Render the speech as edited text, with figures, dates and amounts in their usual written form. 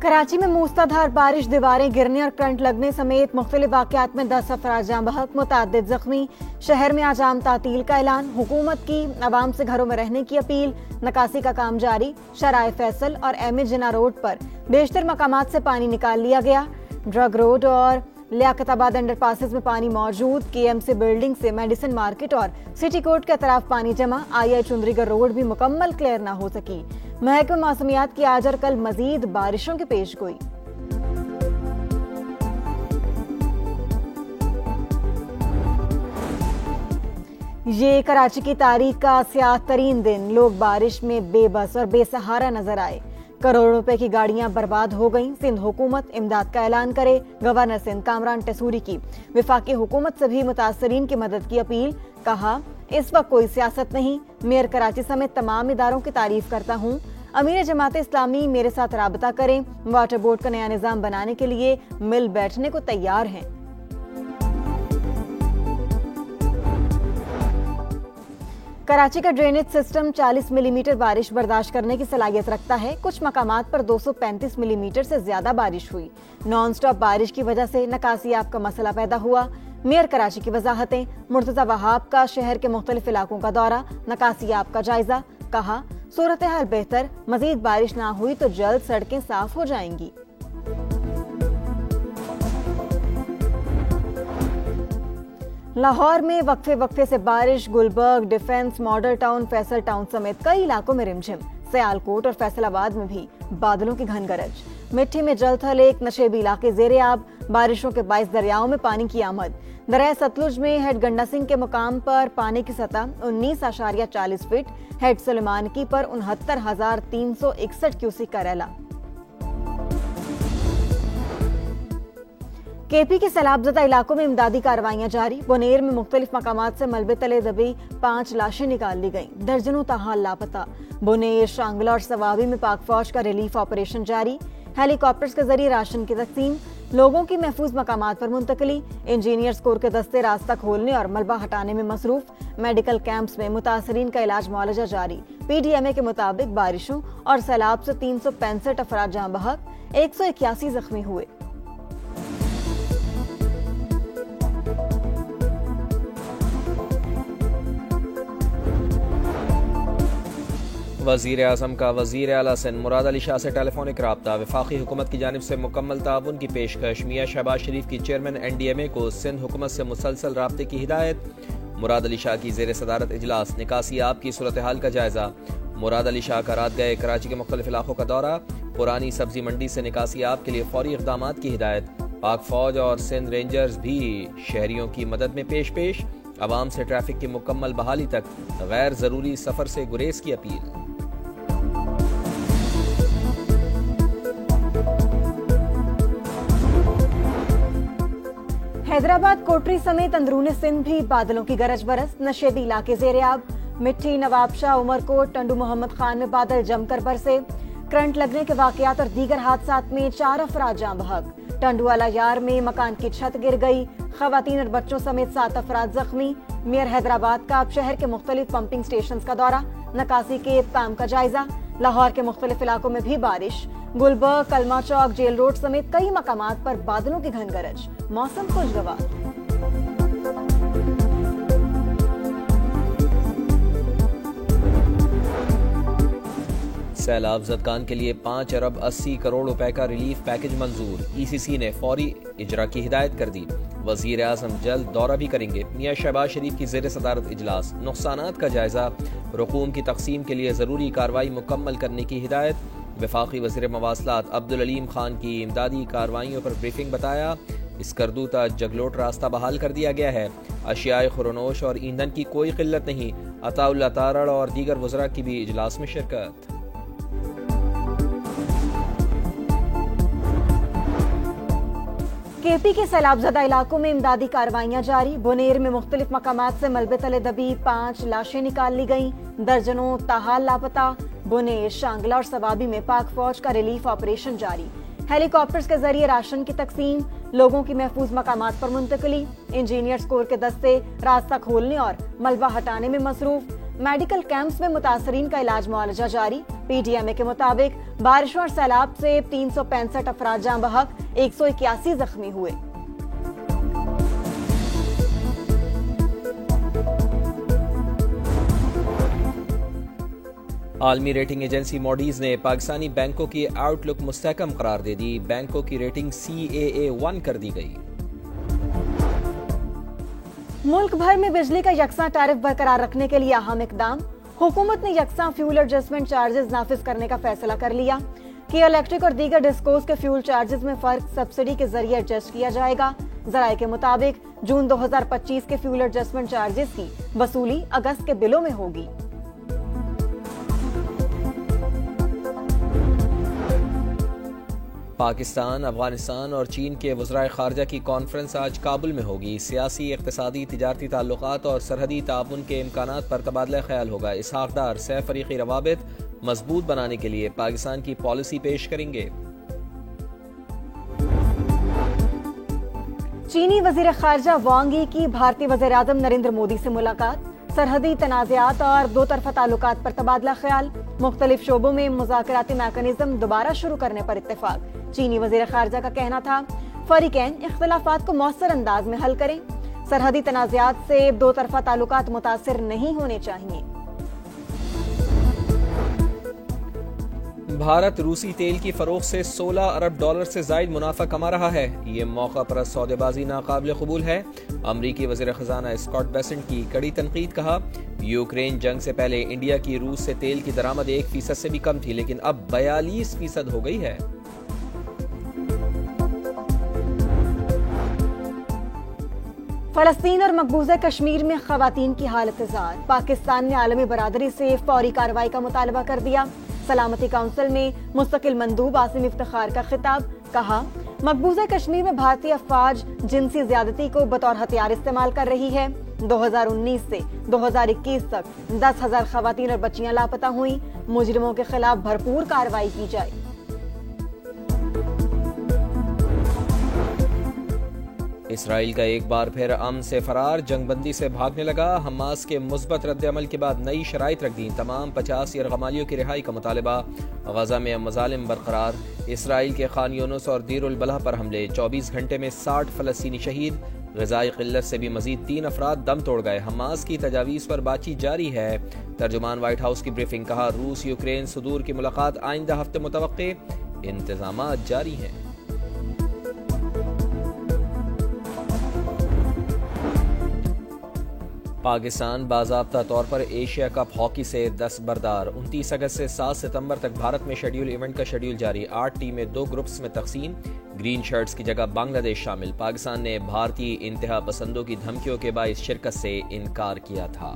कराची में मूसलाधार बारिश, दीवारें गिरने और करंट लगने समेत मुख्तलिफ वाक़यात में 10 अफराद जाँ बहक, मुतअद्दिद जख्मी। शहर में आज आम तातील का ऐलान, हुकूमत की अवाम से घरों में रहने की अपील। नकासी का काम जारी। शराय फैसल और एम ए जिन्ना रोड पर बेशतर मकामात से पानी निकाल लिया गया। ड्रग रोड और लियाकताबाद अंडर पासेस में पानी मौजूद। KMC बिल्डिंग से मेडिसिन मार्केट और सिटी कोर्ट के तरफ पानी जमा। II चुंदरीगढ़ रोड भी मुकम्मल क्लियर न हो सकी। महकमा मौसमियात की आज और कल मजीद बारिशों की पेशगोई। ये कराची की तारीख का स्याह तरीन दिन। लोग बारिश में बेबस और बेसहारा नजर आए। करोड़ों रुपए की गाड़ियां बर्बाद हो गईं। सिंध हुकूमत इमदाद का ऐलान करे। गवर्नर सिंध कामरान टेसूरी की वफाकी हुकूमत से भी मुतासरीन की मदद की अपील। कहा, इस वक्त कोई सियासत नहीं। मेयर कराची समेत तमाम इदारों की तारीफ करता हूँ। अमीर जमात इस्लामी मेरे साथ राबता करें। वाटर बोर्ड का नया निजाम बनाने के लिए मिल बैठने को तैयार हैं। कराची का ड्रेनेज सिस्टम 40 मिलीमीटर बारिश बर्दाश्त करने की सलाहियत रखता है। कुछ मकामात पर 235 मिलीमीटर से ज्यादा बारिश हुई। नॉन स्टॉप बारिश की वजह से नकासियाब का मसला पैदा हुआ। मेयर कराची की वजाहतें। मुर्तजा वहाब का शहर के मुख्तलिफ इलाकों का दौरा, नकासियाब का जायजा। कहा, सूरत हाल बेहतर, मजीद बारिश ना हुई तो जल्द सड़कें साफ हो जाएंगी। लाहौर में वक्फे वक्फे से बारिश। Gulberg, Defence, Model Town, Faisal Town समेत कई इलाकों में रिमझिम। सियालकोट और फैसलाबाद में भी बादलों की घन गरज। मिट्टी में जलथल, एक नशेबी इलाके जेरे आब। बारिशों के 22 दरियाओं में पानी की आमद। दरिया सतलुज में हेड गंडा सिंह के मुकाम पर पानी की सतह 19.40 फीट, हेड सुलेमानकी पर 69,361 क्यूसिक का रैला। KP के सैलाबजदा इलाकों में इमदादी कार्रवाइयां जारी। बोनेर में मुख्तलिफ मकामात से मलबे तले दबी 5 लाशें निकाल ली गईं। दर्जनों ताहाल लापता। बोनेर, शांगला और सवाबी में पाक फौज का रिलीफ ऑपरेशन जारी। हेलीकॉप्टर्स के जरिए राशन की तकसीम। लोगों की महफूज मकामात पर मुंतकली। इंजीनियर्स कोर के दस्ते रास्ता खोलने और मलबा हटाने में मसरूफ। मेडिकल कैंप्स में मुतासरीन का इलाज मुआलजा जारी। PDMA के मुताबिक बारिशों और सैलाब से 365 अफराद जाँ बहक, 181 जख्मी हुए। वज़ीर आज़म का वज़ीर आला सिंध मुराद अली शाह से टेलीफोनिक राब्ता। वफाकी हुकूमत की जानिब से मुकम्मल ताउन की पेशकश। मियां शहबाज शरीफ की चेयरमैन NDMA को सिंध हुकूमत से मुसलसल राब्ते की हिदायत। मुराद अली शाह की ज़ेर सदारत इजलास। निकासी आप की सूरत हाल का जायजा। मुराद अली शाह का रात गए कराची के मुख्तलिफ इलाकों का दौरा। पुरानी सब्जी मंडी से निकासी आप के लिए फौरी इक़दामात की हिदायत। पाक फौज और सिंध रेंजर्स भी शहरियों की मदद में पेश। अवाम से ट्रैफिक की मुकम्मल बहाली तक गैर ज़रूरी सफ़र से गुरेज की अपील। हैदराबाद, कोटरी समेत अंदरूनी सिंध भी बादलों की गरज बरस। नशेबी इलाके जेरे आब। मिट्टी, नवाबशाह, उमरकोट, टंडू मोहम्मद खान में बादल जमकर बरसे। करंट लगने के वाकयात और दीगर हादसात में 4 अफराद जाँ बहक। टंडू वाला यार में मकान की छत गिर गई। खवातीन और बच्चों समेत 7 अफराद जख्मी। मेयर हैदराबाद का अब शहर के मुख्तलिफ पंपिंग स्टेशन का दौरा, नकासी के काम का जायजा। लाहौर के मुख्तलिफ इलाकों में भी बारिश। गुलबर्ग, कलमा चौक, जेल रोड समेत कई मकामात पर बादलों की घन गरज। मौसम खुशगवार। सैलाब ज़दगान के लिए 5 अरब 80 करोड़ रुपए का रिलीफ पैकेज मंजूर। ECC ने फौरी इजरा की हिदायत कर दी। वज़ीर आज़म जल्द दौरा भी करेंगे। मियां शहबाज शरीफ की ज़ेर सदारत इजलास। नुकसानात का जायजा। रकूम की तकसीम के लिए ज़रूरी कार्रवाई मुकम्मल करने की हिदायत। वफाकी वज़ीर मवासलात अब्दुल अलीम खान की इमदादी कार्रवाइयों पर ब्रीफिंग। बताया, इसकरदूता जगलोट रास्ता बहाल कर दिया गया है। अशियाए खुरनोश और ईंधन की कोई किल्लत नहीं। अताउल्लाह तारड़ और दीगर वज़रा की भी इजलास में शिरकत। KP के सैलाबजदा इलाकों में इमदादी कार्रवाइयां जारी। बोनेर में मुख्तलिफ मकामात से मलबे तले दबी 5 लाशें निकाल ली गईं। दर्जनों ताहाल लापता। बोनेर, शांगला और सवाबी में पाक फौज का रिलीफ ऑपरेशन जारी। हेलीकॉप्टर्स के जरिए राशन की तकसीम। लोगों की महफूज मकामात पर मुंतकली। इंजीनियर्स कोर के दस्ते रास्ता खोलने और मलबा हटाने में मसरूफ। मेडिकल कैंप्स में मुतासरीन का इलाज मुआलजा जारी। PTMA के मुताबिक बारिशों और सैलाब से 365 अफराद जाँ बहक, 181 जख्मी हुए। आलमी रेटिंग एजेंसी मॉडीज ने पाकिस्तानी बैंकों की आउटलुक मुस्तहकम करार दे दी। बैंकों की रेटिंग CAA1 कर दी गई। मुल्क भर में बिजली का यकसां टैरिफ बरकरार रखने के लिए अहम इकदाम। हुकूमत ने यकसां फ्यूल एडजस्टमेंट चार्जेस नाफिज करने का फैसला कर लिया कि इलेक्ट्रिक और दीगर डिस्कोस के फ्यूल चार्जेस में फर्क सब्सिडी के जरिए एडजस्ट किया जाएगा। जराये के मुताबिक जून 2025 के फ्यूल एडजस्टमेंट चार्जेस की वसूली अगस्त के बिलों में होगी। पाकिस्तान, अफगानिस्तान और चीन के वज़राए ख़ारजा की कॉन्फ्रेंस आज काबुल में होगी। सियासी, इक़्तिसादी, तिजारती ताल्लुक़ात और सरहदी ताउन के इम्कानात पर तबादला ख्याल होगा। इसहाक़ डार सह फ़रीक़ी रवाबित मजबूत बनाने के लिए पाकिस्तान की पॉलिसी पेश करेंगे। चीनी वज़ीर ख़ारजा वांग यी की भारतीय वज़ीर आज़म नरेंद्र मोदी से मुलाकात। सरहदी तनाज़ात और दो तरफ़ा ताल्लुकात पर तबादला ख्याल। मुख्तलिफ शोबों में मुज़ाकराती मैकेनिज़्म दोबारा शुरू करने पर इत्तेफाक। चीनी वज़ीर ख़ारजा का कहना था फ़रीक़ैन इख्तिलाफ़ात को मौसर अंदाज में हल करें। सरहदी तनाज़ात से दो तरफ़ा ताल्लुकात मुतासिर नहीं होने चाहिए। भारत रूसी तेल की फरोख्त से $16 अरब से ज़ायद मुनाफा कमा रहा है। ये मौका पर सौदेबाजी नाकाबिल कबूल है। अमरीकी वज़ीर ख़ज़ाना स्कॉट बेसेंट की कड़ी तनकीद। कहा यूक्रेन जंग से पहले इंडिया की रूस से तेल की दरामद 1% से भी कम थी, लेकिन अब 42% हो गई है। फ़लस्तीन और मकबूजा कश्मीर में ख़वातीन की हालत ज़ार। पाकिस्तान ने आलमी बरादरी से फौरी कार्रवाई का मुतालबा कर दिया। सलामती काउंसिल में मुस्तकिल मंदूब आसिम इफ्तिखार का खिताब। कहा मकबूजा कश्मीर में भारतीय अफवाज जिनसी ज्यादती को बतौर हथियार इस्तेमाल कर रही है। 2019 से 2021 तक 10,000 ख़वातीन और बच्चियां लापता हुई। मुजरिमों के खिलाफ भरपूर कार्रवाई की जाए। इसराइल का एक बार फिर अमन से फरार, जंगबंदी से भागने लगा। हमास के मुस्बत रद्द-ए-अमल के बाद नई शराइत रख दी। तमाम 50 यरगमालियों की रिहाई का मुतालबा। गजा में मज़ालिम बरकरार। इसराइल के खान यूनुस और दीर उल बलह पर हमले। 24 घंटे में 60 फ़लस्तीनी शहीद। ग़िज़ाई क़िल्लत से भी मज़ीद 3 अफराद दम तोड़ गए। हमास की तजावीज़ पर बातचीत जारी है। तर्जुमान व्हाइट हाउस की ब्रीफिंग। कहा रूस यूक्रेन सदूर की मुलाकात आइंदा हफ्ते मुतवक्के। इंतज़ामात जारी हैं। पाकिस्तान बाज़ाब्ता तौर पर एशिया कप हॉकी से दस्तबरदार। 29 अगस्त से 7 सितंबर तक भारत में शेड्यूल इवेंट का शेड्यूल जारी। 8 टीमें 2 ग्रुप्स में तकसीम। ग्रीन शर्ट्स की जगह बांग्लादेश शामिल। पाकिस्तान ने भारतीय इंतहा पसंदों की धमकियों के बाइस शिरकत से इनकार किया था।